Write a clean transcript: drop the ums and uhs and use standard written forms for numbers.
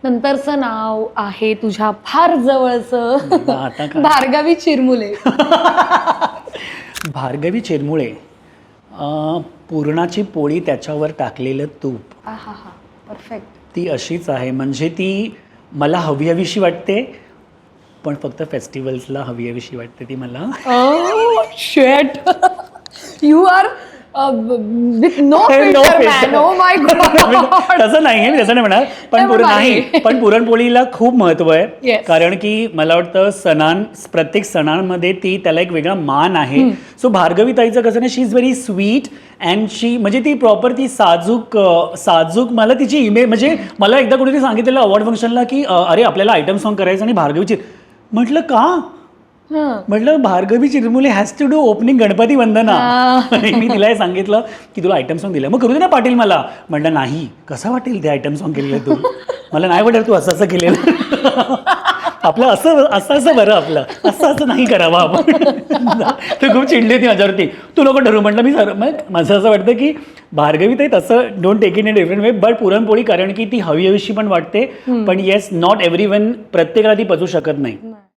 नंतरचं नाव आहे तुझ्या फार जवळचं आता काय? भार्गवी चिरमुले. भार्गवी चिरमुळे. पुरणाची पोळी त्याच्यावर टाकलेलं तूप. हा परफेक्ट. ती अशीच आहे, म्हणजे ती मला हवी हवीशी वाटते, पण फक्त फेस्टिवल्सला हवी हवीशी वाटते ती मला. Shit you are with no filter man. Oh my god. तसं नाही, मी तसं नाही म्हणणार, पण नाही, पण पुरणपोळीला खूप महत्व आहे. Yes. कारण की मला वाटतं प्रत्येक सणांमध्ये त्याला एक वेगळा मान आहे. सो भार्गवी ताईचं कसं ना, शी इज व्हेरी स्वीट अँड शी, म्हणजे ती प्रॉपर ती साजूक मला तिची इमेज, म्हणजे मला एकदा कुठेतरी सांगितलेलं अवॉर्ड फंक्शनला की अरे आपल्याला आयटम सॉन्ग करायचं आणि भार्गवीची, म्हटलं का, म्हटलं Bhargavi Chirmule has to do opening Ganpati vandana. मी तिला हे सांगितलं की तुला आयटम सॉन्ग दिलं, मग करू दे ना पाटील मला. म्हटलं नाही, कसं वाटेल ते आयटम सॉन्ग केलेलं तू, मला नाही वाटेल तू असं केलेलं. आपलं असं बरं, आपलं असं नाही करावं आपण. तू खूप चिडली होती माझ्यावरती, तू नको ठरवू. म्हटलं मी मग माझं असं वाटतं की भार्गवी ताई तसं don't take in a different way, but puranpoli कारण की ती हवी हवीशी पण वाटते, पण येस नॉट एव्हरी वन, प्रत्येकाला ती पचू शकत नाही.